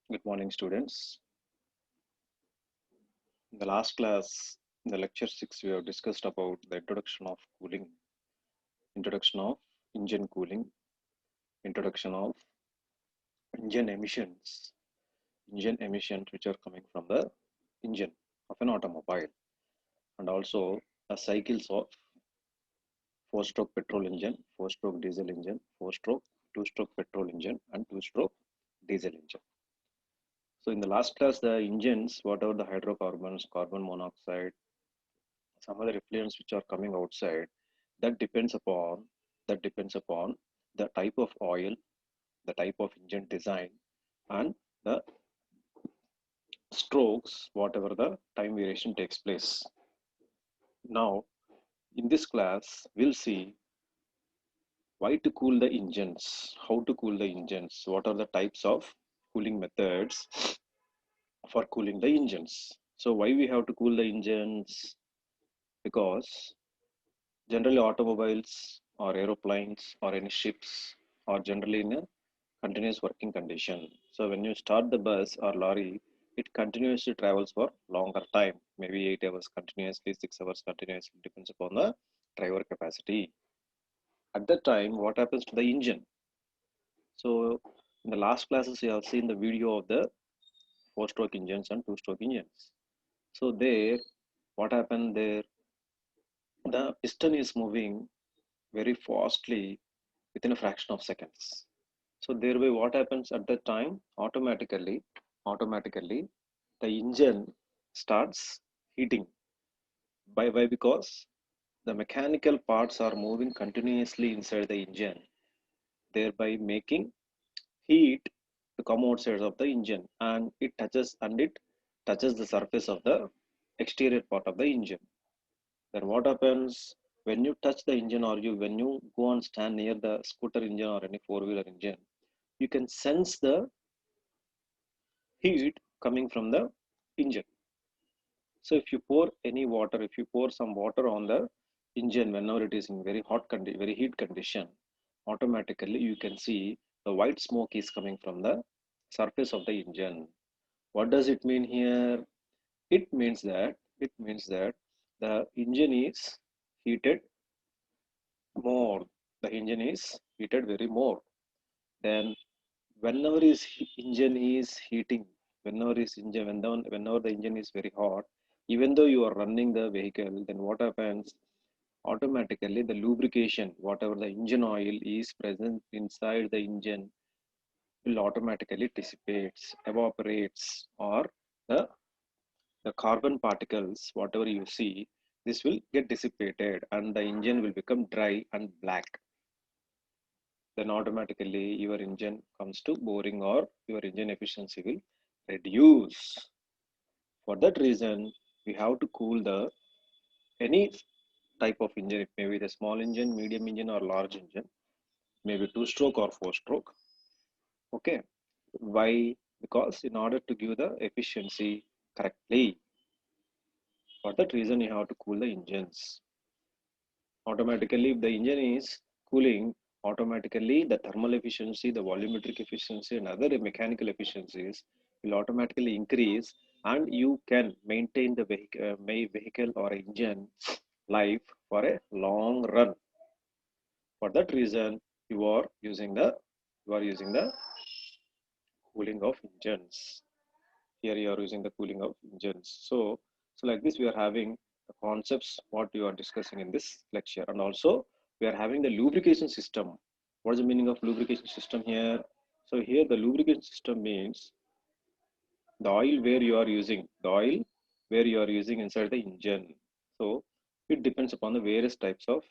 Good morning, students. In the last class, in the lecture 6, we have discussed about the introduction of cooling, introduction of engine cooling, introduction of engine emissions which are coming from the engine of an automobile, and also the cycles of four-stroke petrol engine, four-stroke diesel engine, four-stroke, two-stroke petrol engine, and two-stroke diesel engine. So in the last class, the engines, whatever the hydrocarbons, carbon monoxide, some other effluents which are coming outside, that depends upon that depends upon the type of oil, the type of engine design, and the strokes, whatever the time variation takes place. Now in this class we'll see why to cool the engines, how to cool the engines, what are the types of cooling methods for cooling the engines. So why we have to cool the engines? Because generally automobiles or aeroplanes or any ships are generally in a continuous working condition. So when you start the bus or lorry, it continuously travels for longer time, maybe 8 hours continuously, 6 hours continuously, depends upon the driver capacity. At that time, what happens to the engine? So in the last classes, you have seen the video of the four-stroke engines and two-stroke engines. So there, what happened there? The piston is moving very fastly within a fraction of seconds. So thereby what happens at that time? Automatically, the engine starts heating. Why? Because the mechanical parts are moving continuously inside the engine, thereby making heat to come outside of the engine, and it touches the surface of the exterior part of the engine. Then what happens when you touch the engine, or when you go and stand near the scooter engine or any four-wheeler engine, you can sense the heat coming from the engine. So if you pour any water, if you pour some water on the engine whenever it is in very heat condition, automatically you can see the white smoke is coming from the surface of the engine. What does it mean here? It means that the engine is heated more. The engine is heated very more. Then whenever engine is heating, whenever the engine is very hot, even though you are running the vehicle, then what happens? Automatically the lubrication, whatever the engine oil is present inside the engine, will automatically dissipates, evaporates, or the the carbon particles, whatever you see, this will get dissipated and the engine will become dry and black. Then automatically your engine comes to boring, or your engine efficiency will reduce. For that reason, we have to cool the any type of engine. It may be the small engine, medium engine, or large engine, maybe two-stroke or four-stroke. Okay, why? Because in order to give the efficiency correctly, for that reason, you have to cool the engines. Automatically, if the engine is cooling, automatically the thermal efficiency, the volumetric efficiency, and other mechanical efficiencies will automatically increase, and you can maintain the vehicle or engine life for a long run. For that reason, you are using the cooling of engines. Here you are using the cooling of engines. So like this, we are having the concepts what you are discussing in this lecture, and also we are having the lubrication system. What is the meaning of lubrication system here? So here the lubrication system means the oil where you are using inside the engine. So it depends upon the various types of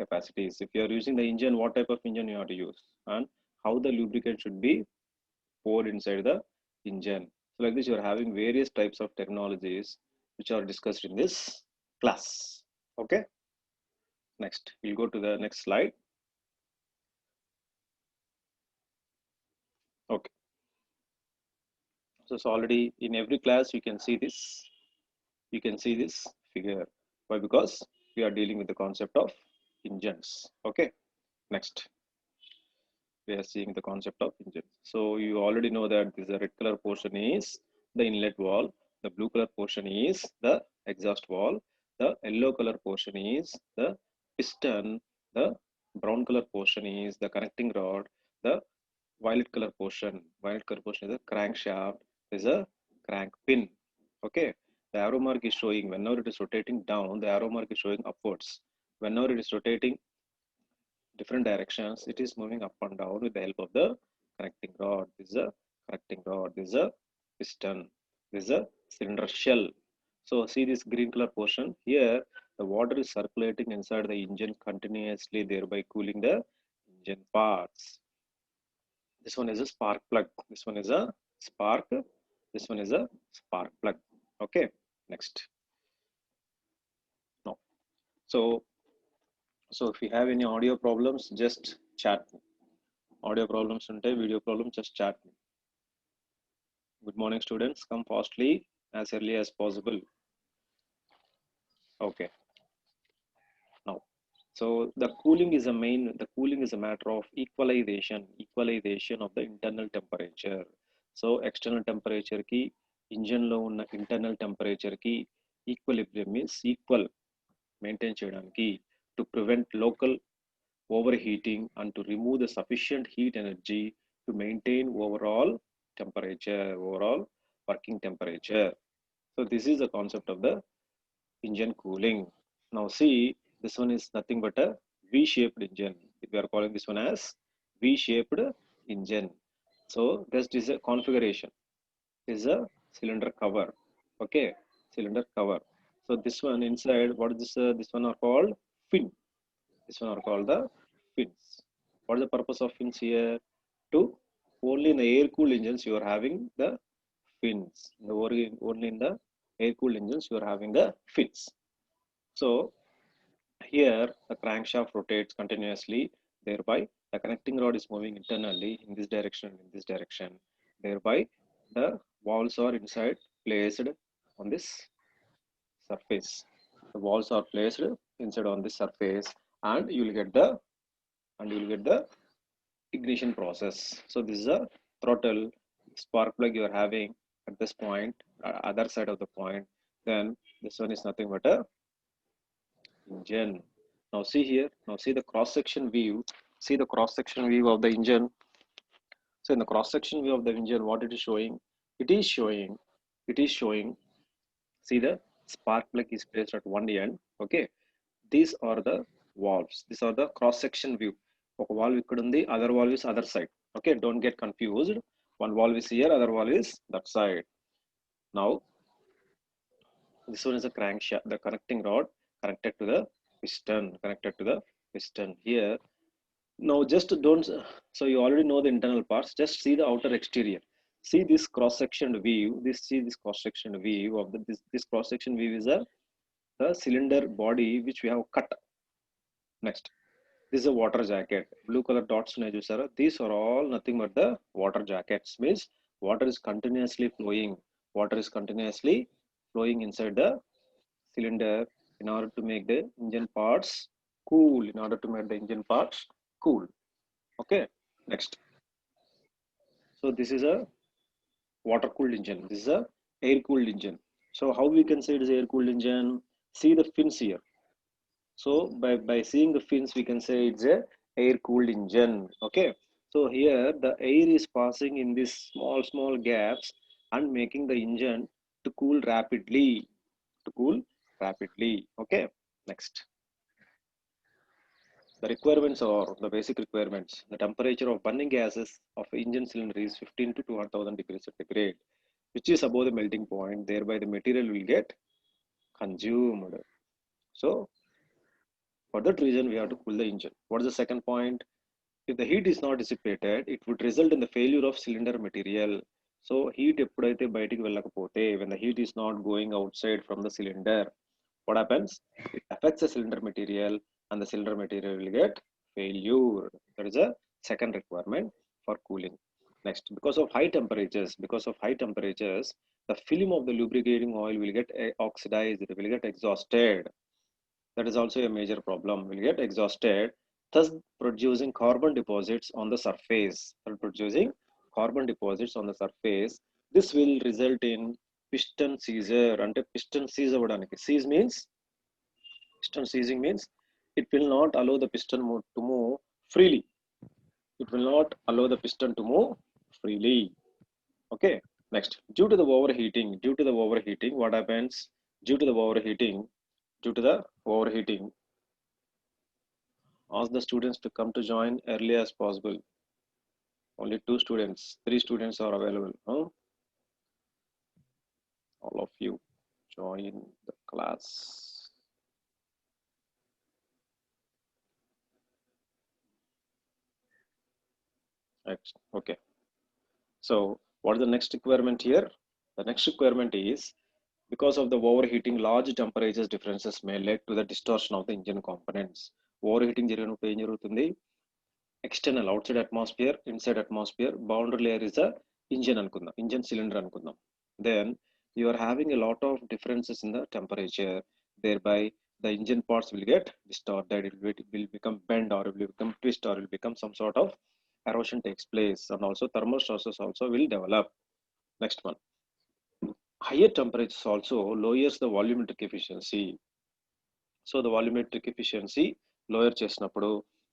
capacities. If you are using the engine, what type of engine you have to use, and how the lubricant should be poured inside the engine. So like this, you are having various types of technologies which are discussed in this class. Okay, next we'll go to the next slide. Okay, so it's already in every class you can see this. You can see this figure. Why? Because we are dealing with the concept of engines. Okay, next. we are seeing the concept of engine. So you already know that this red color portion is the inlet valve, the blue color portion is the exhaust valve, the yellow color portion is the piston, the brown color portion is the connecting rod, the violet color portion is a crankshaft, is a crank pin. Okay, the arrow mark is showing whenever it is rotating down, the arrow mark is showing upwards. Whenever it is rotating different directions, it is moving up and down with the help of the connecting rod. This is a connecting rod. This is a piston. This is a cylinder shell. So see this green color portion here. The water is circulating inside the engine continuously, thereby cooling the engine parts. This one is a spark plug. This one is a spark. This one is a spark plug. Okay. Next. No. So if you have any audio problems, just chat me. Audio problems unte, video problems, just chat me. Good morning, students. Come fastly as early as possible. Okay. Now, so the cooling is a matter of equalization of the internal temperature. So external temperature ki engine lo ఉన్న internal temperature ki equilibrium means equal maintain cheyadaniki to prevent local overheating and to remove the sufficient heat energy to maintain overall temperature, overall working temperature. So this is the concept of the engine cooling. Now see, this one is nothing but a V-shaped engine. We are calling this one as V-shaped engine. So this is a configuration. This is a cylinder cover. Okay, cylinder cover. So this one inside, what is this? This one are called fin. This one are called the fins. What is the purpose of fins here? To only in the air-cooled engines you are having the fins. Only in the air-cooled engines you are having the fins. So here the crankshaft rotates continuously, thereby the connecting rod is moving internally in this direction, in this direction. Thereby the valves are inside placed on this surface. The valves are placed inside on this surface, and you will get the ignition process. So this is a throttle spark plug you are having at this point, other side of the point. Then this one is nothing but a engine. Now see here, now see the cross section view. See the cross section view of the engine. So in the cross section view of the engine, what it is showing? It is showing, see the spark plug is placed at one end. Okay, these are the valves. These are the cross section view. Okay, valve ikkada undi, other valve is other side. Okay, don't get confused. One valve is here, other valve is that side. Now this one is a crankshaft, the connecting rod connected to the piston here. Now just don't, so you already know the internal parts, just see the outer exterior. See this cross section view, this cross section view of this cross section view is the cylinder body which we have cut. Next, this is a water jacket. Blue color dots, these are all nothing but the water jackets. Means water is continuously flowing. Water is continuously flowing inside the cylinder in order to make the engine parts cool. In order to make the engine parts cool. Okay. Next. So this is a water cooled engine. This is a air cooled engine. So how we can say it is air cooled engine? See the fins here. So by seeing the fins, we can say it's a air cooled engine. Okay. So here the air is passing in these small gaps and making the engine to cool rapidly. Okay. Next. The requirements are the basic requirements. The temperature of burning gases of engine cylinder is 15 to 200,000 degrees centigrade, which is above the melting point. Thereby the material will get consumed. So for that reason, we have to cool the engine. What is the second point? If the heat is not dissipated, it would result in the failure of cylinder material. So heat ఎప్పుడైతే బయటికి వెళ్ళకపోతే, when the heat is not going outside from the cylinder, what happens? It affects the cylinder material and the cylinder material will get failure. That is a second requirement for cooling. Next, because of high temperatures, the film of the lubricating oil will get oxidized, it will get exhausted. That is also a major problem, will get exhausted. thus producing carbon deposits on the surface. Producing carbon deposits on the surface. This will result in piston seizure. And piston seize avvadaniki. Seize means piston seizing means it will not allow the piston to move freely. It will not allow the piston to move freely. Okay. Next, due to the overheating, what happens? Due to the overheating, ask the students to come to join early as possible. Only 2 students, 3 students are available. Huh? All of you join the class. Next. Okay. So what is the next requirement here? The next requirement is because of the overheating, large temperatures differences may lead to the distortion of the engine components. Overheating జరిగినప్పుడు ఏం జరుగుతుంది? External, outside atmosphere, inside atmosphere, boundary layer is a engine అనుకుందాం, engine cylinder అనుకుందాం. Then you are having a lot of differences in the temperature, thereby the engine parts will get distorted, it will become bend, or it will become twist, or it will become some sort of erosion takes place, and also thermal stresses also will develop. Next one, higher temperatures also lowers the volumetric efficiency. So the volumetric efficiency lower చేసినప్పుడు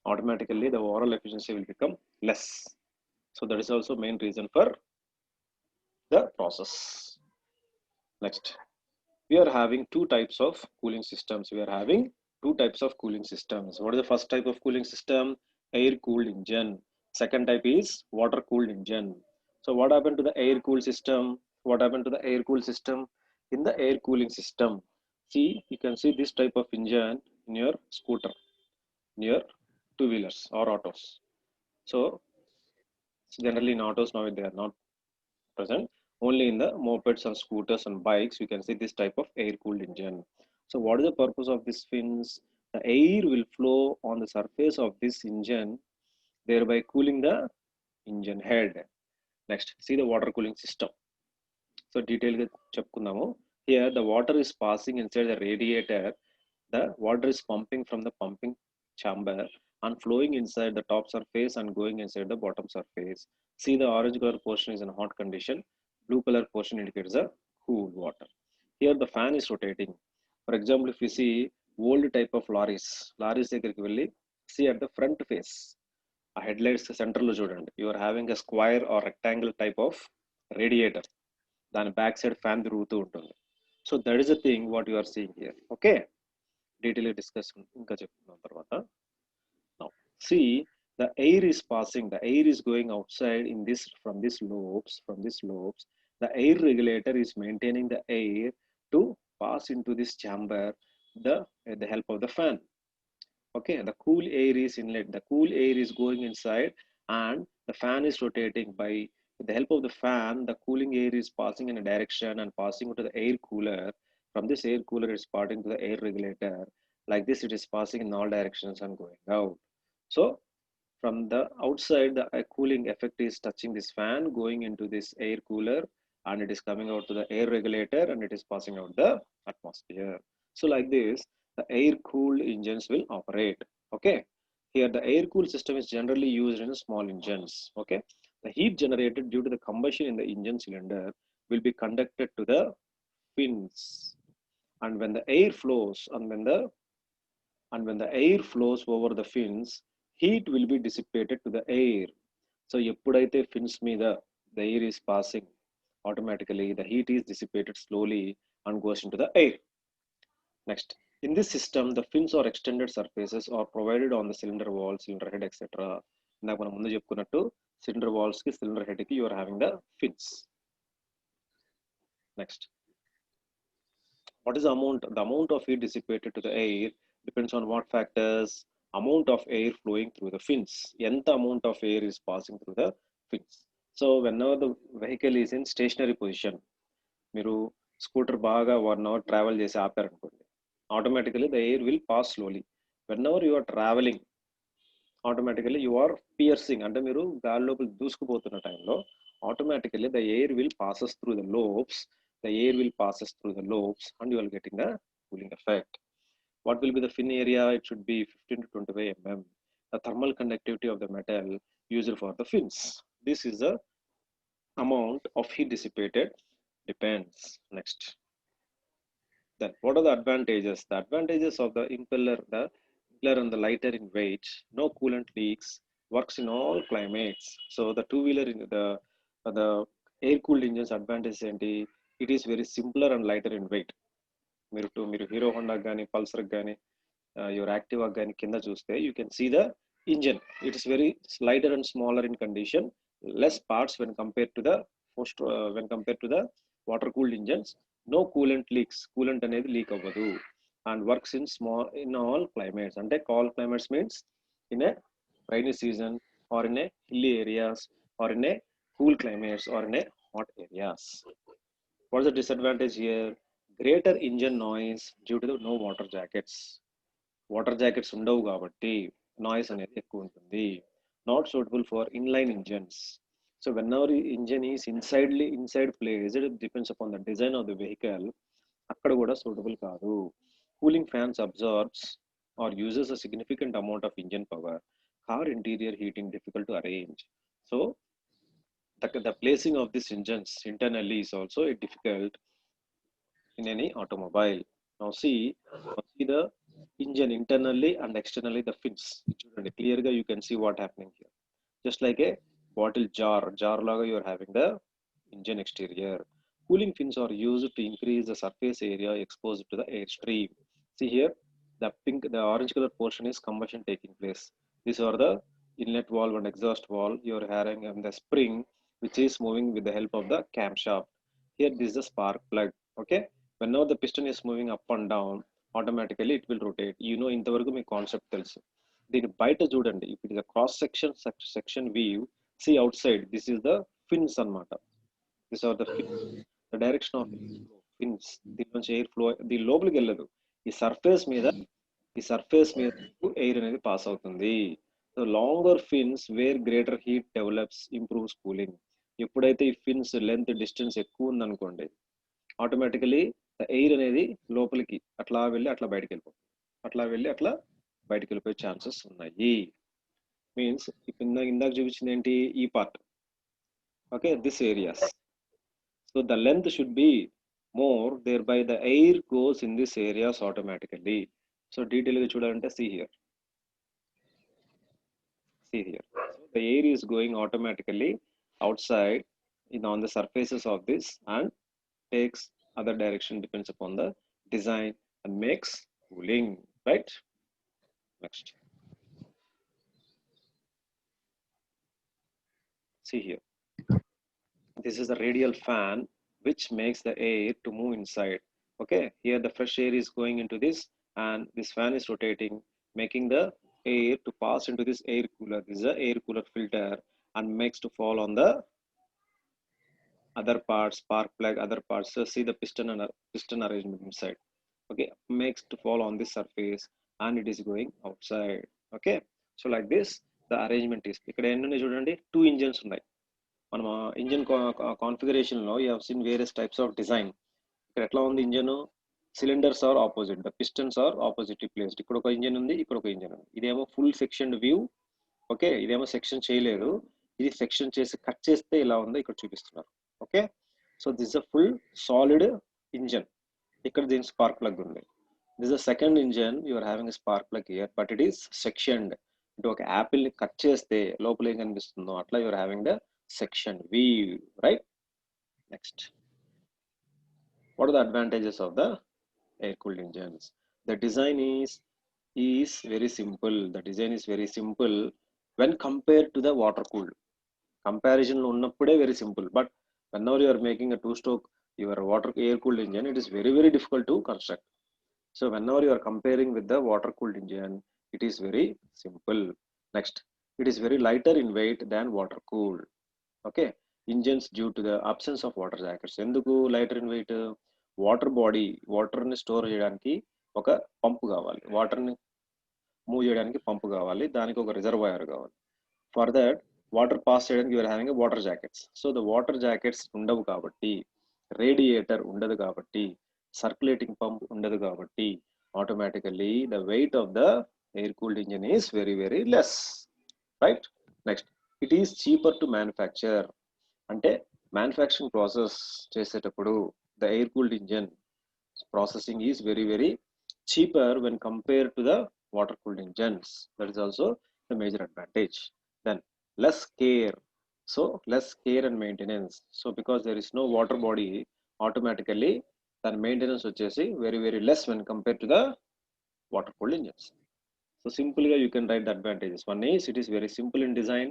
automatically the overall efficiency will become less. So that is also main reason for the process. Next, we are having two types of cooling systems. What is the first type of cooling system? Air cooled engine. Second type is water cooled engine. So what happened to the air cooled system? In the air cooling system, see, you can see this type of engine in your scooter, near two-wheelers or autos. So generally in autos now they are not present. Only in the mopeds and scooters and bikes you can see this type of air cooled engine. So what is the purpose of this fins? The air will flow on the surface of this engine, thereby cooling the engine head. Next, see the water cooling system. So detail ga chepkundamu. Here the water is passing inside the radiator. The water is pumping from the pumping chamber and flowing inside the top surface and going inside the bottom surface. See, the orange color portion is in hot condition. Blue color portion indicates the cool water. Here the fan is rotating. For example, if you see old type of lorries దగ్గరికి వెళ్ళి see at the front face, a headlights center లో చూడండి, you are having a square or rectangle type of radiator. దాని back side fan తిరుగుతూ ఉంటుంది. So that is the thing what you are seeing here. Okay, detail discuss ఇంకా చెప్తున్నాం తర్వాత. Now see, the air is passing, the air is going outside in this from these lobes. The air regulator is maintaining the air to pass into this chamber with the help of the fan. Okay, the cool air is inlet, the cool air is going inside, and the fan is rotating. By with the help of the fan, the cooling air is passing in a direction and passing to the air cooler. From this air cooler it's passing to the air regulator. Like this it is passing in all directions and going out. So from the outside the cooling effect is touching this fan, going into this air cooler, and it is coming out to the air regulator, and it is passing out the atmosphere. So like this the air cooled engines will operate. Okay, here the air cooled system is generally used in small engines. Okay, the heat generated due to the combustion in the engine cylinder will be conducted to the fins, and when the air flows when the air flows over the fins, heat will be dissipated to the air. So ఎప్పుడైతే fins మీద the air is passing, automatically the heat is dissipated slowly and goes into the air. Next, in this system the fins or extended surfaces are provided on the cylinder wall, cylinder head, etc. ఇందాక మనం ముందు చెప్పుకున్నట్టు cylinder walls కి cylinder head కి you are having the fins. Next, what is the amount of heat dissipated to the air depends on what factors? Amount of air flowing through the fins. ఎంత amount of air is passing through the fins. So whenever the vehicle is in stationary position, మీరు scooter బాగా 1 hour travel చేసి ఆపారనుకోండి, automatically the air will pass slowly. Whenever you are traveling, automatically you are piercing, అంటే మీరు గాలి లోపల దూసుకుపోతున్న టైంలో automatically the air will passes through the lobes, and you are getting the cooling effect. What will be the fin area? It should be 15 to 25 mm. the thermal conductivity of the metal used for the fins. This is the amount of heat dissipated depends. Next. Then what are the advantages? The advantages of the impeller and the lighter in weight, no coolant leaks, works in all climates. So the two-wheeler in the air-cooled engines advantage ఏంటి? It is very simpler and lighter in weight. మీరు Hero Honda కానీ Pulsar కానీ your Activa కానీ కింద చూస్తే you can see the engine. It is very lighter and smaller in condition, less parts when compared to the water cooled engines. No coolant leaks, coolant అనేది leak అవ్వదు, and works in all climates. అంటే all climates means in a rainy season or in a hilly areas or in a cool climates or in a hot areas. What's the disadvantage here? Greater engine noise due to the no water jackets. Water jackets ఉండవు కాబట్టి noise అనేది ఎక్కువ ఉంటుంది. Not suitable for inline engines. So when our engine is inside place, it depends upon the design of the vehicle. అక్కడ కూడా suitable కాదు. Cooling fans absorbs or uses a significant amount of engine power. Car interior heating difficult to arrange. So the placing of these engines internally is also difficult in any automobile. Now see the engine internally and externally, the fins. Clearly you can see what happening here. Just like a bottle jar laga you are having the engine exterior. Cooling fins are used to increase the surface area exposed to the airstream. See here, the orange color portion is combustion taking place. These are the inlet valve and exhaust valve. You are having the spring which is moving with the help of the camshaft. Here this is the spark plug. Okay, whenever the piston is moving up and down, automatically it will rotate. ఇంతవరకు మీ concept తెలుసు. దీని బయట చూడండి, ఇప్పుడు ఇది cross section view. See outside, this is the fins అన్నమాట. These are the fins. The direction of fins. దీని నుంచి ఎయిర్ ఫ్లో దీని లోపలికి వెళ్ళదు. ఈ సర్ఫేస్ మీద ఎయిర్ అనేది పాస్ అవుతుంది. So longer fins where greater heat develops, improves cooling. ఎప్పుడైతే ఈ ఫిన్స్ లెంత్ డిస్టెన్స్ ఎక్కువ ఉందనుకోండి, ఆటోమేటికలీ ఎయిర్ అనేది లోపలికి అట్లా వెళ్ళి అట్లా బయటకు వెళ్ళిపోయే ఛాన్సెస్ ఉన్నాయి. మీన్స్ ఇందాక చూపించింది ఏంటి, ఈ part. Okay, this areas. So the length should be more, thereby the air goes in this areas automatically. So డీటెయిల్గా చూడాలంటే see here. So the air is going automatically outside on the surfaces of this and takes other direction, depends upon the design, and makes cooling, right? Next, see here, this is the radial fan which makes the air to move inside. Okay, here the fresh air is going into this and this fan is rotating, making the air to pass into this air cooler. This is the air cooler filter and makes to fall on the other parts, spark plug, other parts. So see the piston arrangement inside. Okay, makes to fall on this surface and it is going outside. Okay, so like this the arrangement is. ఇక్కడ ఎన్ని చూడండి, 2 engines ఉన్నాయి. మనం engine configuration లో you have seen various types of design. ఇక్కడ ఎట్లా ఉంది engine, cylinders are opposite, the pistons are oppositely placed. ఇక్కడ ఒక ఇంజన్ ఉంది, ఇక్కడ ఒక ఇంజన్ ఉంది. ఇదేమో ఫుల్ సెక్షన్ వ్యూ. ఓకే, ఇదేమో సెక్షన్ చేయలేదు, ఇది సెక్షన్ చేసి కట్ చేస్తే ఇలా ఉందో ఇక్కడ చూపిస్తున్నారు. Okay, so this a full solid engine. ఇక్కడ దీని స్పార్క్ ప్లగ్ ఉంది. This a second engine, you are having spark plug here, but it is sectioned. ఇటు ఒక యాపిల్ ని కట్ చేస్తే లోపల ఏం కనిపిస్తుందో అట్లా you are having the section view, right? Next, what are the advantages of the air cooled engines? The design is very simple. The design is very simple when compared to the water cooled. Comparison lo unnappude very simple, but whenever you are making a 2-stroke your water air cooled engine, it is very very difficult to construct. So whenever you are comparing with the water cooled engine, it is very simple. Next, it is very lighter in weight than water cooled. Okay, engines due to the absence of water jackets. ఎందుకు lighter in weight? వాటర్ని store చేయడానికి ఒక పంపు కావాలి, వాటర్ని move చేయడానికి పంపు కావాలి, దానికి ఒక రిజర్వాయర్ కావాలి. ఫర్ దట్ వాటర్ పాస్ చేయడానికి you are having water jackets. So the water jackets ఉండవు కాబట్టి, రేడియేటర్ ఉండదు కాబట్టి, సర్క్యులేటింగ్ పంప్ ఉండదు కాబట్టి, automatically the weight of the air cooled engine is very, very less, right? Next, it is cheaper to manufacture. అంటే manufacturing process చేసేటప్పుడు the air cooled engine processing is very, very cheaper when compared to the water cooled engines. That is also the major advantage. Then less care, so less care and maintenance. So because there is no water body, automatically the maintenance వచ్చేసి very, very less when compared to the water cooled engines. So simply you can write the advantages. One is it is very simple in design,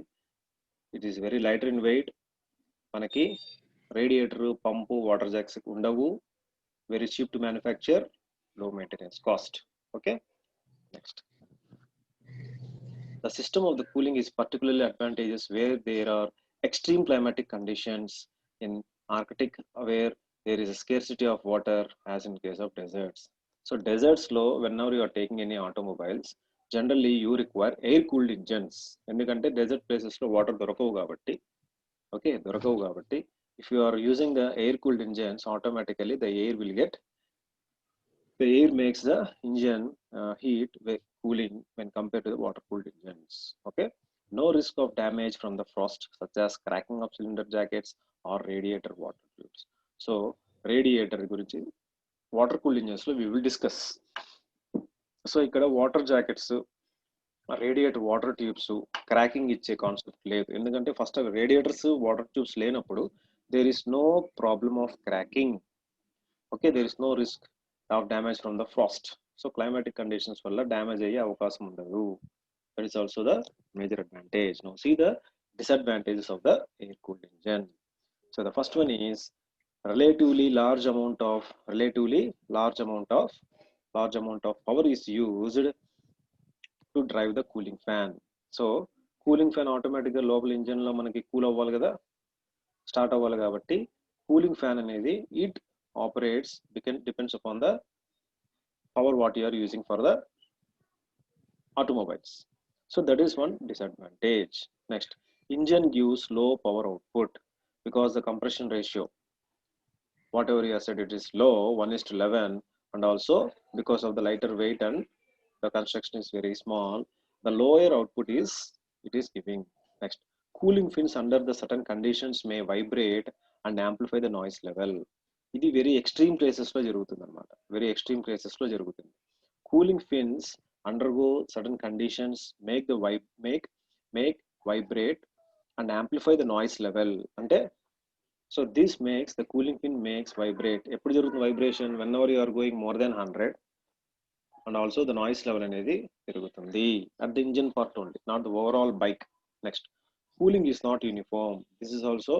it is very lighter in weight, మనకి radiator పంపు water jacks ఉండవు, very cheap to manufacture, low maintenance cost. Okay, next, the system of the cooling is particularly advantageous where there are extreme climatic conditions in Arctic, where there is a scarcity of water, as in case of deserts. So deserts low, whenever you are taking any automobiles, generally you require air cooled engines, ఎందుకంటే desert places లో water దొరకవు కాబట్టి. Okay, దొరకవు కాబట్టి if you are using the air cooled engines, automatically the air will get, the air makes the engine heat cooling when compared to the water cooled engines. Okay, no risk of damage from the frost such as cracking of cylinder jackets or radiator water tubes. So radiator గురించి water cooled engines లో we will discuss. So ఇక్కడ water jackets, radiator water tubes cracking ఇచ్చే concept లేదు, ఎందుకంటే first radiators water tubes లేనప్పుడు there is no problem of cracking. Okay, there is no risk of damage from the frost. So climatic conditions వల్ల damage అయ్యే అవకాశం ఉండదు. That is also the major advantage. Now see the disadvantages of the air cooled engine. So the first one is relatively large amount of power is used to drive the cooling fan. So cooling fan ఆటోమేటిక్గా లోపల ఇంజన్లో మనకి cool అవ్వాలి కదా, start అవ్వాలి కాబట్టి cooling fan అనేది it operates depends upon the power what you are using for the automobiles. So that is one disadvantage. Next, engine gives low power output because the compression ratio, whatever you have said, it is low, 1:11, and also because of the lighter weight and the construction is very small, the lower output is it is giving. Next, cooling fins under the certain conditions may vibrate and amplify the noise level. ఇది very extreme ప్లేసెస్లో జరుగుతుంది అనమాట, very extreme ప్లేసెస్లో జరుగుతుంది. Cooling fins undergo sudden conditions make vibrate and amplify the noise level. అంటే so this makes the cooling fin makes vibrate. ఎప్పుడు జరుగుతుంది vibration? Whenever you are going more than 100 and also the noise level అనేది పెరుగుతుంది at the engine part only, not the overall bike. Next, cooling is not uniform. This is also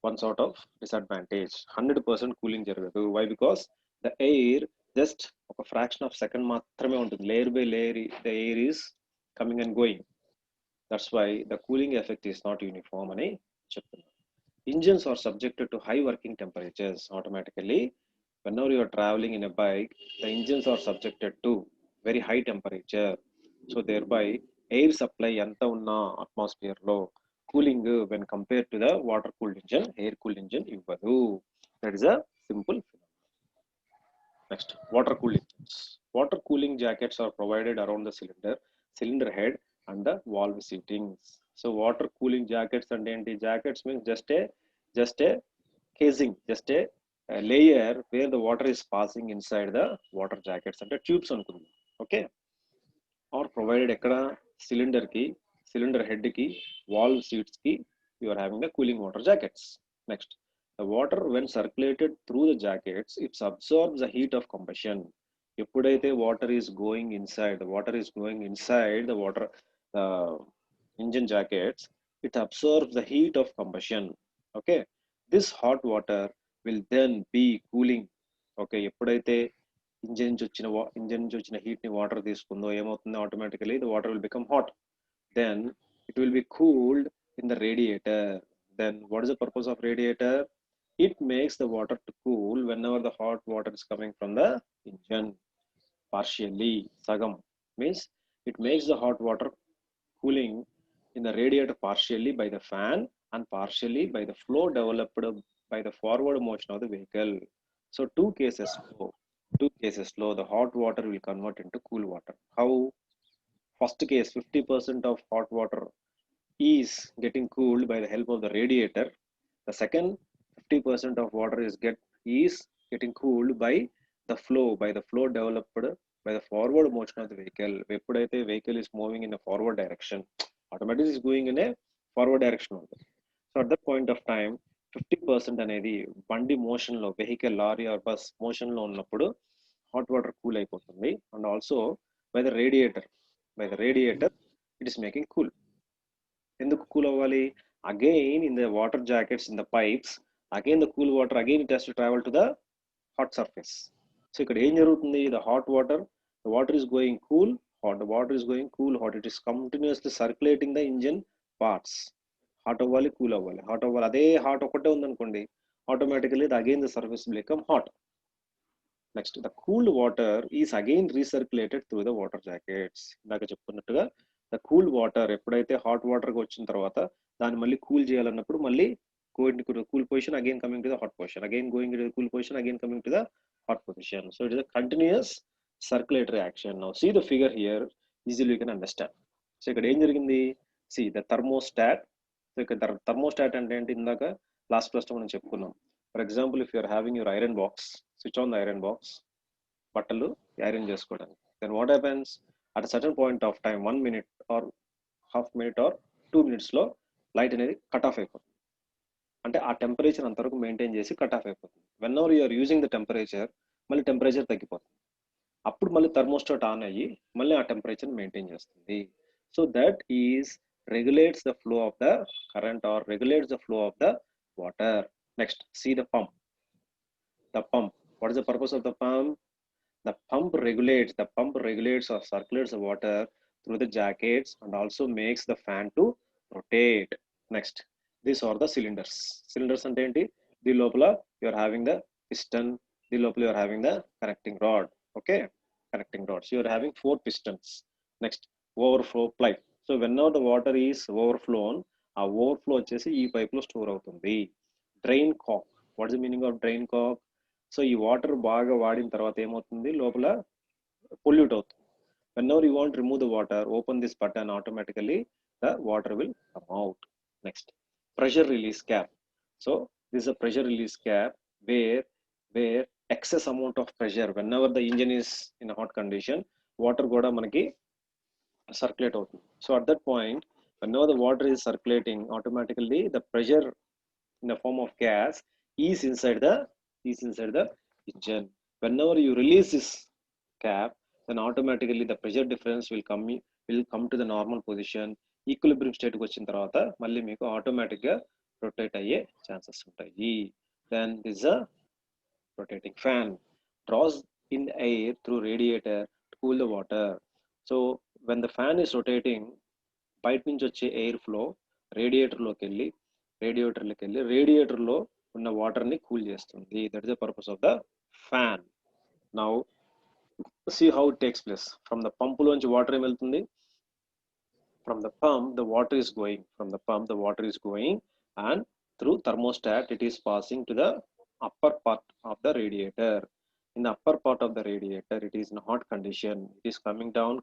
one sort of disadvantage. 100% cooling జరగదు. Why? Because the air just ఒక fraction of second మాత్రమే ఉంటుంది, layer by layer the air is coming and going. That's why the cooling effect is not uniform అని చెప్తున్నారు. Engines are subjected to high working temperatures. Automatically whenever you are traveling in a bike, the engines are subjected to very high temperature. So thereby air supply ఎంత ఉన్నా atmosphere లో cooling when compared to the water cooled engine, air cooled engine ఇవ్వదు. That is a simple phenomenon. Next, water cooled engines. Water cooling jackets are provided around the cylinder head and the valve seatings. So water cooling jackets and enti jackets means just a casing, just a layer where the water is passing inside the water jackets and the tubes అనుకుందాం. Okay, or provided ekkada cylinder head ki, valve seats ki, you are having the cooling water jackets. Next, the water when circulated through the jackets, it absorbs the heat of combustion. ఎప్పుడైతే water is going inside the water engine jackets, it absorbs the heat of combustion. Okay, this hot water will then be cooling. Okay, ఎప్పుడైతే engine నుంచి వచ్చిన heat ని water తీసుకుందో ఏమవుతుంది, automatically the water will become hot. Then it will be cooled in the radiator. Then what is the purpose of radiator? It makes the water to cool whenever the hot water is coming from the engine. Partially, sagam means it makes the hot water cooling in the radiator partially by the fan and partially by the flow developed by the forward motion of the vehicle. So two cases low, the hot water will convert into cool water. How? first case 50% of hot water is getting cooled by the help of the radiator. The second 50% of water is getting cooled by the flow developed by the forward motion of the vehicle. ఎప్పుడైతే vehicle is moving in a forward direction, automatically is going in a forward direction. So at that point of time 50% అనేది బండి motion లో vehicle lorry or bus motion లో ఉన్నప్పుడు hot water cool అయిపోతుంది. And also by the radiator it is making cool. ఎందుకు cool అవ్వాలి? Again in the water jackets in the pipes again the cool water again it has to travel to the hot surface. So ఇక్కడ ఏం జరుగుతుంది? The hot water, the water is going cool hot, the water is going cool hot, it is continuously circulating the engine parts. Hot అవ్వాలి, cool అవ్వాలి, hot అవ్వాలి. అదే hot ఒకటే ఉందనుకోండి, automatically the again the surface will become hot. Next the cooled water is again recirculated through the water jackets. ఇందాక చెప్పుకున్నట్టుగా the cooled water ఎప్పుడైతే hot వాటర్కి వచ్చిన తర్వాత దాన్ని మళ్ళీ కూల్ చేయాలన్నప్పుడు మళ్ళీ going to cool position, again coming to the hot position, again going to the cool position, again coming to the hot position. So it is a continuous circulatory action. Now see the figure here, easily you can understand. So ఇక్కడ ఏం జరిగింది? See the thermostat. So ఇక్కడ thermostat అంటే ఏంటి? ఇందాక last class మనం చెప్పుకున్నాం. For example if you're having your iron box, switch on the iron box, బట్టలు ఐరన్ చేసుకోవడానికి. Then what happens at certain point of time 1 minute or half minute or 2 minutes లో light అనేది cut off అయిపోతుంది. అంటే ఆ temperature అంతవరకు maintain చేసి cut off అయిపోతుంది. Whenever you're using the temperature, మళ్ళీ టెంపరేచర్ తగ్గిపోతుంది. అప్పుడు మళ్ళీ థర్మోస్టాట్ ఆన్ అయ్యి మళ్ళీ ఆ టెంపరేచర్ మెయింటైన్ చేస్తుంది. So that is regulates the flow of the current or regulates the flow of the water. Next, see the pump. The pump, what is the purpose of the pump? The pump regulates or circulates the water through the jackets and also makes the fan to rotate. Next, these are the cylinders. Cylinders ante enti? The lopala you are having the piston, the lopala you are having the connecting rod. Okay, connecting rods. You are having 4 pistons. Next, overflow pipe. So whenever the water is overflown, ఆ overflow వచ్చేసి ఈ పైప్లో store అవుతుంది. Drain cock, what is the meaning of drain cock? So ఈ water బాగా వాడిన తర్వాత ఏమవుతుంది? లోపల పొల్యూట్ అవుతుంది. whenever you want to remove the water, open this button, automatically the water will come out. Next, pressure release cap. So this is a pressure release cap where excess amount of pressure, whenever the engine is in a hot condition, water kuda manaki circulate అవుతుంది. So at that point, whenever the water is circulating, automatically the pressure in the form of gas is inside the engine. Whenever you release this cap, then automatically the pressure difference will come to the normal position. Equilibrium స్టేట్కి వచ్చిన తర్వాత మళ్ళీ మీకు ఆటోమేటిక్గా rotate అయ్యే chances ఉంటాయి. Then this a rotating fan draws in the air through radiator to cool the water. So when the fan is rotating, బయట నుంచి వచ్చే ఎయిర్ ఫ్లో రేడియేటర్లోకి వెళ్ళి రేడియేటర్లో ఉన్న వాటర్ని కూల్ చేస్తుంది. That is the purpose of the fan. Now see how it takes place. From the పంపులోంచి water ఏం వెళ్తుంది? From the pump the water is going and through thermostat it is passing to the upper part of the radiator. In the upper part of the radiator, it is in a hot condition, it is coming down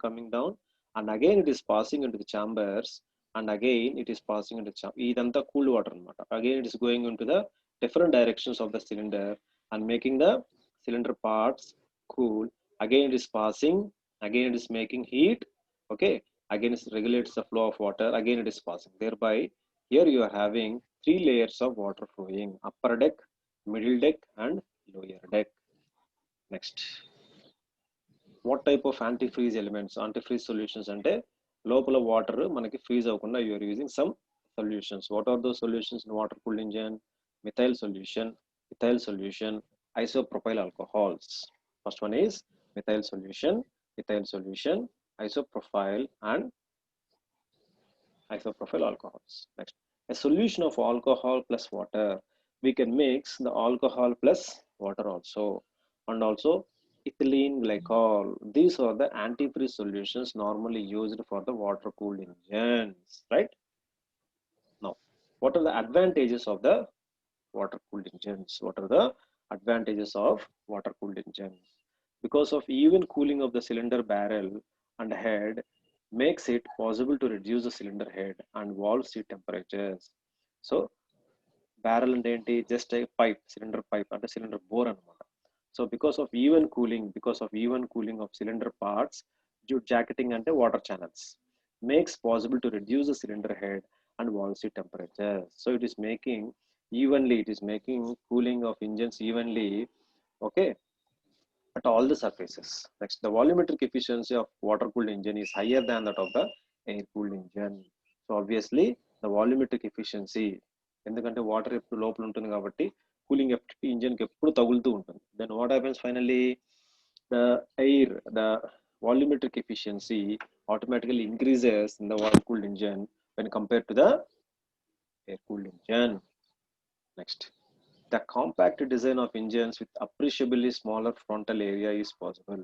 and again it is passing into the chambers and again it is passing into idantha cool water anamata. Again it is going into the different directions of the cylinder and making the cylinder parts cool. Again it is passing, again it is making heat. Okay, again it regulates the flow of water, again it is passing. Thereby here you are having 3 layers of water flowing: upper deck, middle deck and lower deck. Next, what type of antifreeze elements? Antifreeze solutions ante lopala water manaki freeze avukunda you are using some solutions. What are those solutions in water cooled engine? Methyl solution, ethyl solution, isopropyl alcohols. First one is methyl solution, isopropyl and isopropyl alcohols. Next, a solution of alcohol plus water. We can mix the alcohol plus water also, and also ethylene glycol. These are the antifreeze solutions normally used for the water cooled engines, right? Now, what are the advantages of the water cooled engines? What are the advantages of water cooled engines? Because of even cooling of the cylinder barrel and head, makes it possible to reduce the cylinder head and valve seat temperatures. So barrel అంటే ఏంటి, just pipe, cylinder pipe అంటే cylinder bore అనమాట. So because of even cooling of cylinder parts due jacketing అంటే water channels makes possible to reduce the cylinder head and valve seat temperature. So it is making cooling of engines evenly, okay, at all the surfaces. Next, the volumetric efficiency of water-cooled engine is higher than that of the air-cooled engine. So obviously, the volumetric efficiency, ఎందుకంటే water ఎప్పుడు లోపల ఉంటుంది కాబట్టి cooling engine కి ఎప్పుడు తగులుతూ ఉంటుంది. Then what happens finally, the volumetric efficiency automatically increases in the water-cooled engine when compared to the air-cooled engine. Next, the compact design of engines with appreciably smaller frontal area is possible.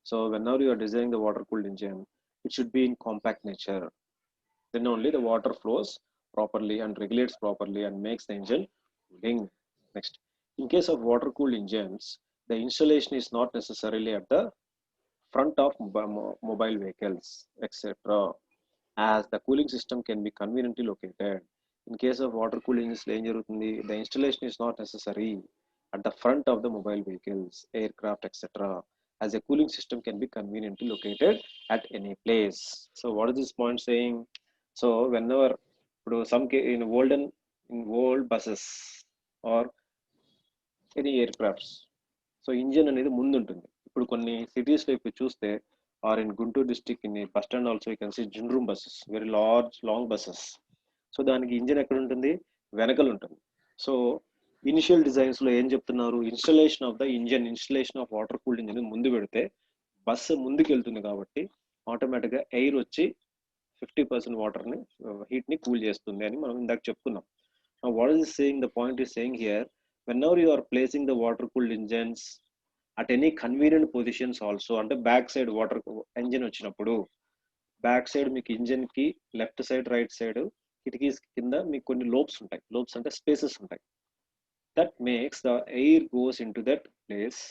So whenever you are designing the water cooled engine, it should be in compact nature. Then only the water flows properly and regulates properly and makes the engine cooling. Next, in case of water cooled engines, the installation is not necessarily at the front of mobile vehicles, etc., as the cooling system can be conveniently located. In case of water cooled engines, the installation is not necessary at the front of the mobile vehicles, aircraft, etc., as a cooling system can be conveniently located at any place. So what is this point saying? So whenever in old buses or any aircrafts, so engine అనేది ముందు ఉంటుంది. ఇప్పుడు కొన్ని cities లో ఇప్పుడు చూస్తే, or in Guntur district in bus stand also you can see జిన్రూమ్ buses, very long buses. So దానికి ఇంజిన్ ఎక్కడ ఉంటుంది, వెనకలు ఉంటుంది. సో ఇనిషియల్ డిజైన్స్ లో ఏం చెప్తున్నారు, installation of water cooled engine ముందు పెడితే బస్సు ముందుకు వెళ్తుంది కాబట్టి ఆటోమేటిక్ గా ఎయిర్ వచ్చి 50% వాటర్ ని హీట్ ని కూల్ చేస్తుంది అని మనం ఇందాక చెప్పుకున్నాం. What is saying, the point is saying here, whenever you are placing the water cooled engines at any convenient positions also, అంటే బ్యాక్ సైడ్ వాటర్ ఇంజిన్ వచ్చినప్పుడు బ్యాక్ సైడ్ మీకు ఇంజిన్ కి లెఫ్ట్ సైడ్ రైట్ సైడ్ కిటికీస్ కింద మీకు కొన్ని lobes ఉంటాయి. Lobes అంటే spaces ఉంటాయి. That makes the air goes in to that place,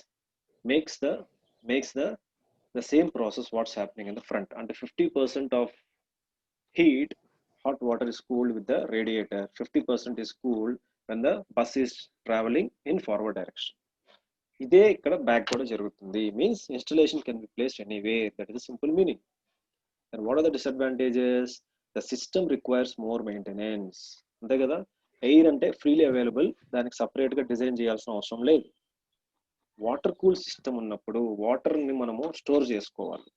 makes the same process what's happening in the front. And 50% of heat, hot water is cooled with the radiator, 50% is cooled when the bus is traveling in forward direction. ఇదే ఇక్కడ back కూడా జరుగుతుంది. Means installation can be placed anyway. That is simple meaning. And what are the disadvantages? The system requires more maintenance. అంతే కదా, air అంటే freely available, దానికి separate గా design చేయాల్సిన అవసరం లేదు. వాటర్ కూల్ సిస్టమ్ ఉన్నప్పుడు వాటర్ ని మనము స్టోర్ చేసుకోవాలి,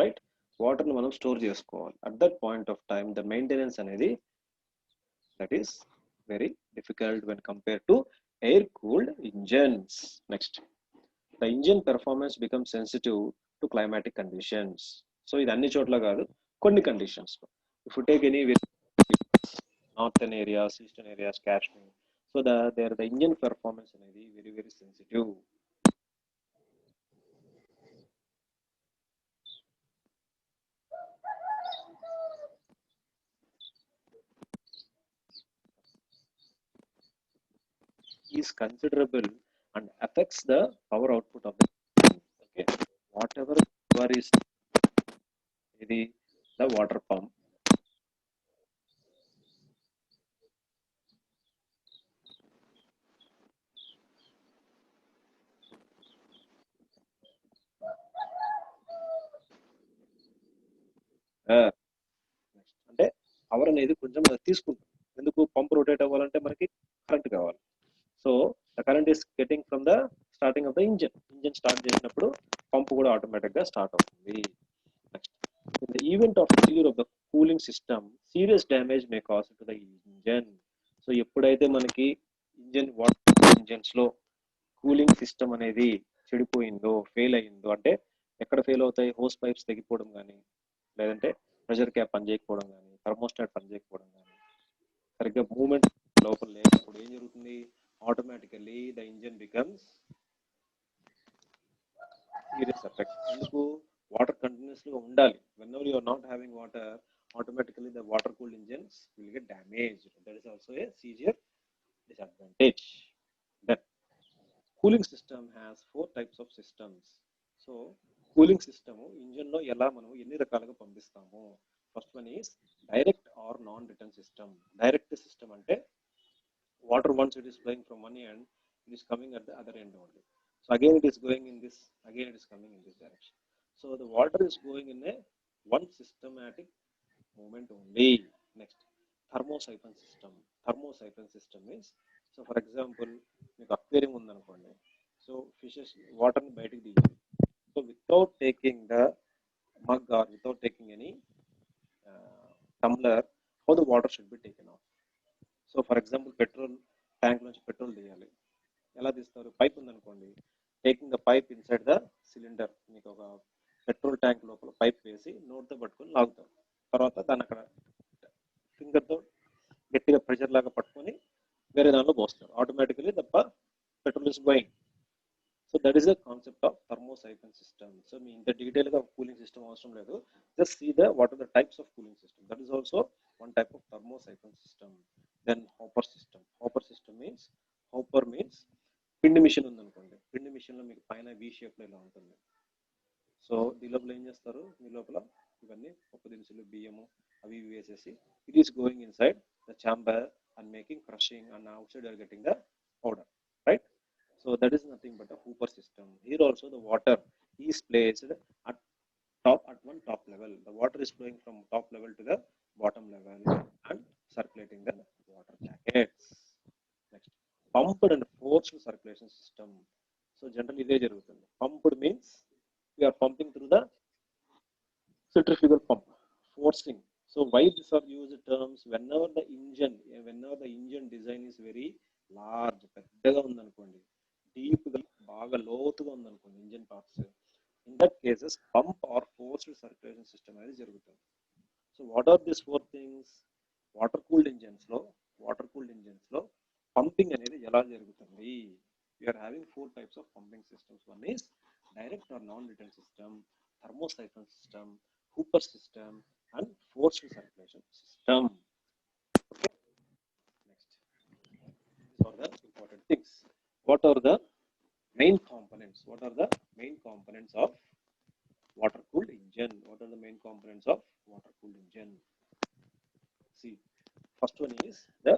రైట్? వాటర్ ని మనం స్టోర్ చేసుకోవాలి. At that point of time the maintenance అనేది that is very difficult when compare to air cooled engines. Next, the engine performance becomes sensitive to climatic conditions. So ఇది అన్ని చోట్ల కాదు, కొన్ని కండిషన్స్ లో. If you take any northern areas, eastern areas, Kashmir, so the engine performance అనేది very very sensitive. Is considerable and affects the power output of the engine. Okay, whatever is the water pump, అంటే power అనేది కొంచెం తీసుకుంటుంది. ఎందుకు? Pump rotate అవ్వాలంటే మనకి current కావాలి. So the current is getting from the starting of the engine start చేసినప్పుడు pump కూడా ఆటోమేటిక్ గా స్టార్ట్ అవుతుంది. Next, in the event of failure of the cooling system, serious damage may cause to the engine. So ఎప్పుడైతే మనకి water engines లో cooling system అనేది చెడిపోయిందో, fail అయిందో, అంటే ఎక్కడ ఫెయిల్ అవుతాయి? హోస్ పైప్స్ తెగిపోవడం కానీ, లేదంటే ప్రెషర్ క్యాప్ పనిచేయకపోవడం కానీ, థర్మోస్టాట్ పనిచేయకపోవడం కానీ, సరిగ్గా మూవ్మెంట్ లోపల లేనప్పుడు ఏం జరుగుతుంది? Automatically the engine becomes serious effect. ఎందుకు? వాటర్ కంటిన్యూస్గా ఉండాలి. Whenever you are not having water, automatically the water cooled engines will get damaged. That is also a severe disadvantage. Then cooling system has 4 types of systems. So cooling system engine లో ఎలా మనం ఎన్ని రకాలుగా పంపిస్తాము. First one is direct or non return system. Direct system అంటే water, once it is flowing from one end, it is coming at the other end only. So again it is going in this, again it is coming in this direction. So the water is going in a one systematic movement only. Next, thermosiphon system. Thermosiphon system is, so for example మీకు aquarium ఉందనుకోండి, so fishes వాటర్ని బయటికి తీయాలి. So without taking the mug or without taking any tumbler, how the water should be taken off. So for example petrol tank నుంచి petrol తీయాలి. ఎలా తీస్తారు? Pipe ఉందనుకోండి, taking the pipe inside the cylinder. మీకు ఒక పెట్రోల్ ట్యాంక్ లోపల pipe వేసి నోట్తో పట్టుకొని లాగుతారు. తర్వాత దాన్ని అక్కడ ఫింగర్తో గట్టిగా ప్రెషర్ లాగా పట్టుకొని వేరే దానిలో పోస్తారు. ఆటోమేటికలీ తప్ప petrol is going. So that is the concept of thermosiphon system. So మీ ఇంత డీటెయిల్గా కూలింగ్ సిస్టమ్ అవసరం లేదు. Just see the what are the types of cooling system. That is also one type of thermosiphon system. Then hopper system. Hopper system means, hopper means పిండి machine ఉందనుకోండి, పిండి మిషన్లో మీకు పైన వి షేప్లో ఇలా ఉంటుంది. సో దీని లోపల ఏం చేస్తారు, మీ లోపల ఇవన్నీ పప్పు దినుసులు, బియ్యము అవి ఇవి వేసేసి it is going inside the chamber and making crushing and outside are getting the powder, right? So that is nothing but a Hooper system. Here also the water is placed at one top level. The water is flowing from top level to the bottom level and circulating the water jackets. Next, pumped and forced circulation system. So generally ide jarugutundi. Pumped means we are pumping through the centrifugal pump. Forcing. So why these are used terms? Whenever the engine design is very large, పెద్దగా ఉందనుకోండి, డీప్గా బాగా లోతుగా ఉందనుకోండి engine parts, in that cases pump or forced circulation system అనేది జరుగుతుంది. So what are this four things? Water cooled engines లో pumping అనేది ఎలా జరుగుతుంది? We're having 4 types of pumping systems. One is direct or non-return system, thermosiphon system, Hooper system, and forced circulation system. Okay. Next, these are the important things. What are the main components? What are the main components of water cooled engine? What are the main components of water cooled engine? See, first one is the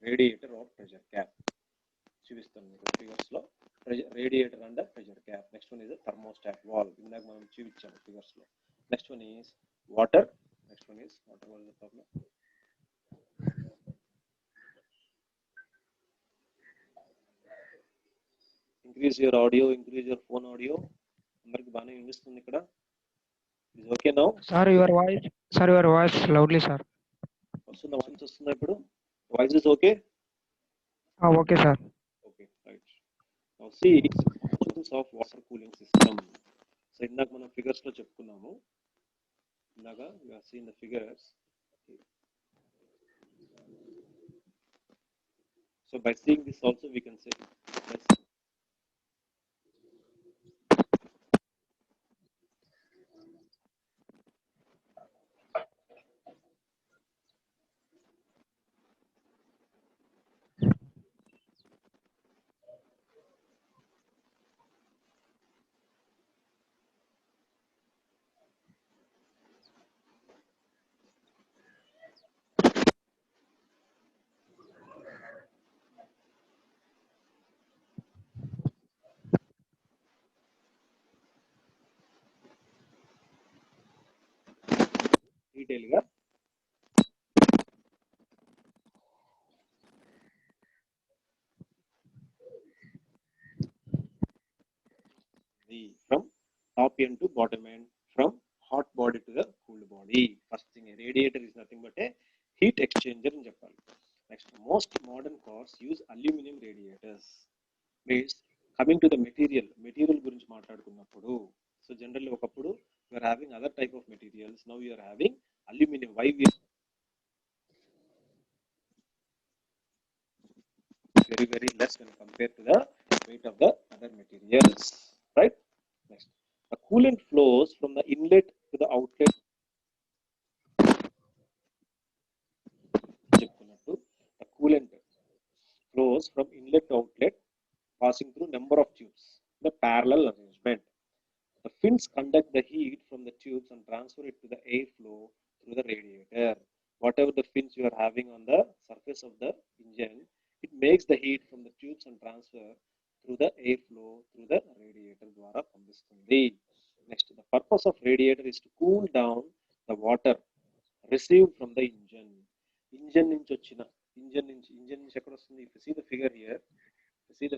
radiator or pressure cap. చూపిస్తాను మీకు figures లో. Radiator and pressure cap. Next one is thermostat valve. ఇందాక మనం చూపించాము figures లో. Next one is water. Next one is water valve problem. Increase your audio, increase your phone audio. అందరికి బాగానే వినిపిస్తుంది ఇక్కడ. Is okay now? Sir your voice loudly sir. వస్తుందా? Voice వస్తుందా ఇప్పుడు? Voice is okay? Okay sir. Okay, right. Now see functions of water cooling system. So ఇందాక మనం figures లో చెప్పుకున్నాము. ఇందాక we have seen the figures. So by seeing this also we can say yes. Detail గా from top end to bottom end, from hot body to the cooled body. First thing, a radiator is nothing but a heat exchanger in Japan. Next, most modern cars use aluminum radiators. Means coming to the material గురించి మాట్లాడుకున్నప్పుడు, so generally ఒకప్పుడు we are having other type of materials. Now we are having aluminum. Why we very, very less when compared to the weight of the other materials, right? Next, the coolant flows from the inlet to the outlet. The coolant flows from inlet to outlet, passing through number of tubes. The parallel arrangement. The fins conduct the heat from the tubes and transfer it to the airflow through the radiator. Whatever the fins you are having on the surface of the engine, it makes the heat from the tubes and transfer through the airflow through the radiator ద్వారా పంపిస్తుంది. Next, the purpose of radiator is to cool down the water received from the engine. Engine నుంచి వచ్చిన engine నుంచి ఎక్కడ వస్తుంది? If you see the figure here, see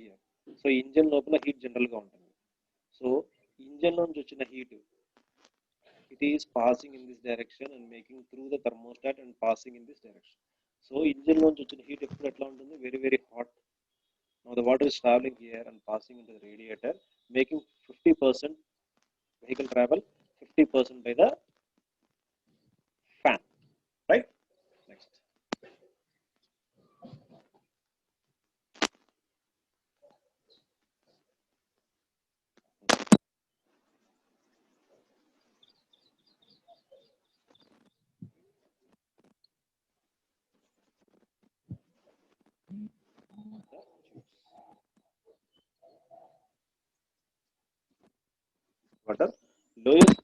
here. So engine లోపల heat general గా ఉంటుంది. సో ఇంజన్ నుంచి వచ్చిన heat it is passing in this direction and making through the thermostat and passing in this direction. So engine నుంచి వచ్చిన heat ఎప్పుడు ఎట్లా ఉంటుంది? Very very hot. Now the water is traveling here and passing into the radiator, making 50% vehicle travel, 50% by the fan, right? Next. Water lowest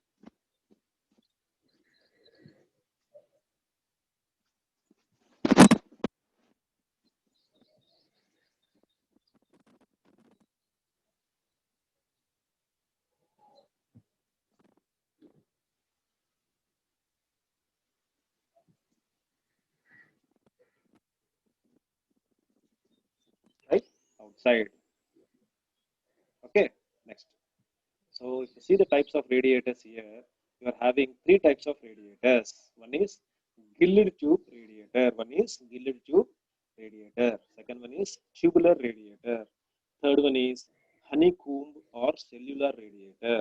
right outside. Okay, next. So if you see the types of radiators here, you are having three types of radiators. One is gilled tube radiator, one is gilled tube radiator, second one is tubular radiator, third one is honeycomb or cellular radiator.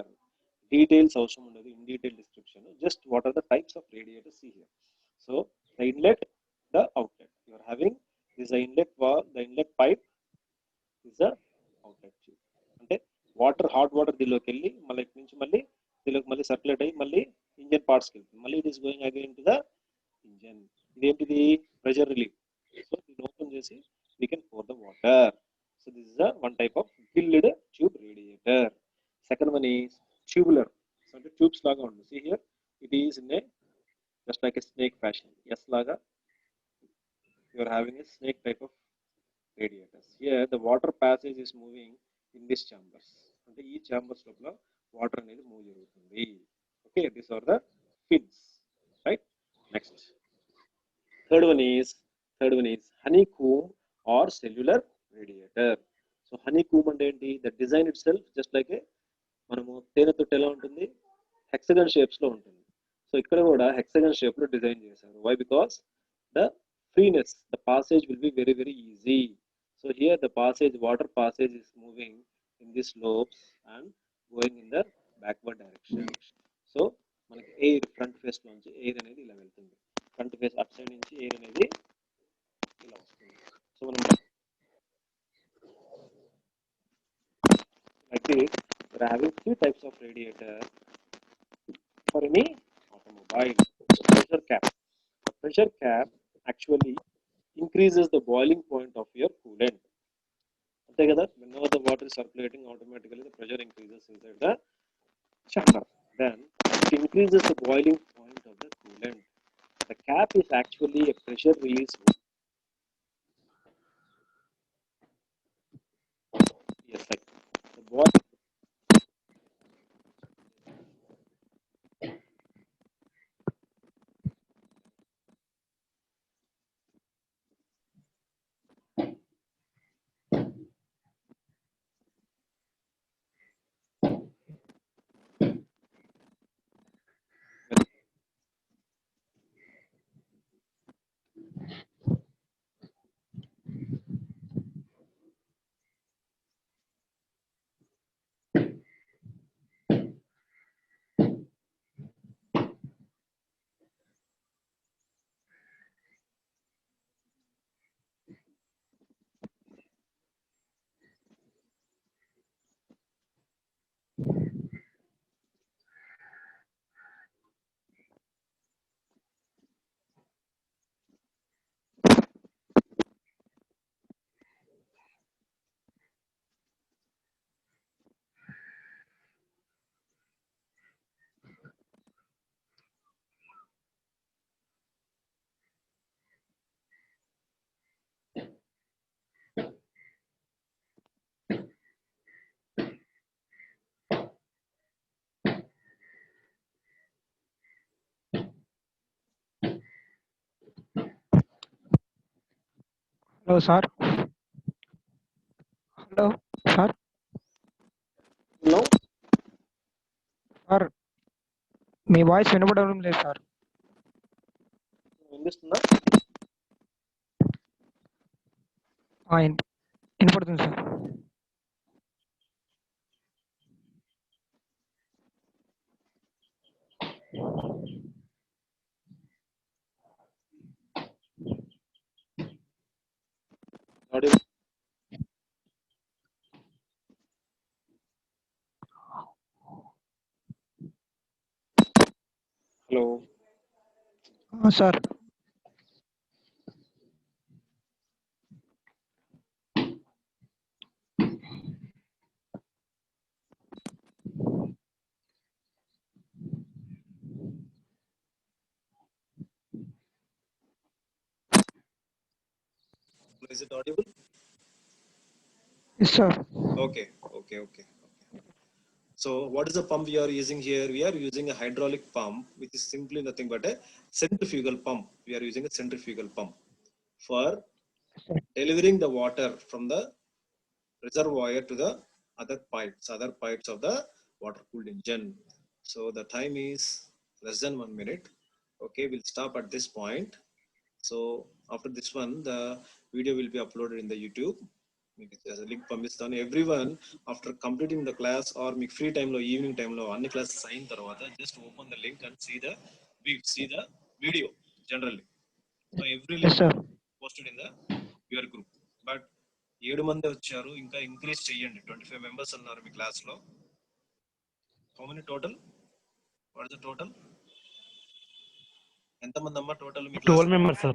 Details అవసరం ఉండదు, in detail description. Just what are the types of radiators, see here. So the inlet, the outlet. You are having this the inlet valve, the inlet pipe is the outlet tube. అంటే water hot water దీనిలోకి వెళ్ళి మళ్ళీ ఇటు నుంచి మళ్ళీ దీనిలోకి మళ్ళీ circulate అయ్యి మళ్ళీ ఇంజన్ పార్ట్స్కి వెళ్తుంది. మళ్ళీ it is going again to the engine. ఇదేంటిది? Pressure relief. సో దీన్ని ఓపెన్ చేసి we can pour the water. So this is the one type of filled tube radiator. Second one is tubular. So అంటే tubes లాగా ఉంటుంది. See here, it is in a just like a snake fashion. Yes లాగా you are having a snake type of radiators. Here the water passage is moving in these chambers. అంటే ఈ chambers లోపల water అనేది move జరుగుతుంది. Okay, these are the fins, right? Next, third one is honeycomb or cellular radiator. So honeycomb అంటే ఏంటి? The design itself just like a మనము తేనె తొట్టు ఎలా ఉంటుంది? హెక్సగన్ షేప్స్ లో ఉంటుంది. సో ఇక్కడ కూడా హెక్సగన్ షేప్ లో డిజైన్ చేశారు. Why? Because the freeness, the passage will be very very easy. So here the passage, water passage is moving in these lobes and going in the backward direction. So మనకి air front face నుంచి air అనేది ఇలా వెళ్తుంది, front face up side నుంచి air అనేది ఇలా వస్తుంది. So మనం like this, we are having three types of radiator for any automobile. Pressure cap. The pressure cap actually increases the boiling point of your coolant. అంతే కదా? Whenever the water is circulating, automatically the pressure increases inside the chamber. Then it increases the boiling point of the coolant. The cap is actually a pressure release. Yes, like the water. Hello, sir. Hello, sir. No? Sir, me voice వినపడడం లేదు sir. వినిపిస్తుందా? వినపడుతుంది sir. Audible. Hello. Sir. Is it audible? Yes, sir. Okay. So what is the pump we are using here? We are using a hydraulic pump, which is simply nothing but a centrifugal pump. We are using a centrifugal pump for delivering the water from the reservoir to the other pipes of the water-cooled engine. So the time is less than 1 minute. Okay, we'll stop at this point. So after this one, the video will be uploaded in the YouTube. As a link పంపిస్తాను. Everyone after completing the class or మీకు free time లో evening time లో అన్ని classes అయిన తర్వాత just open the link and see the video generally. So every link Yes, sir. posted in the your group. But 7 మంది వచ్చారు, ఇంకా increase చేయండి. 25 members ఉన్నారు మీ క్లాస్ లో. How many total? What is the total? ఎంతమంది అమ్మా టోటల్ మీ class? 12 members, sir.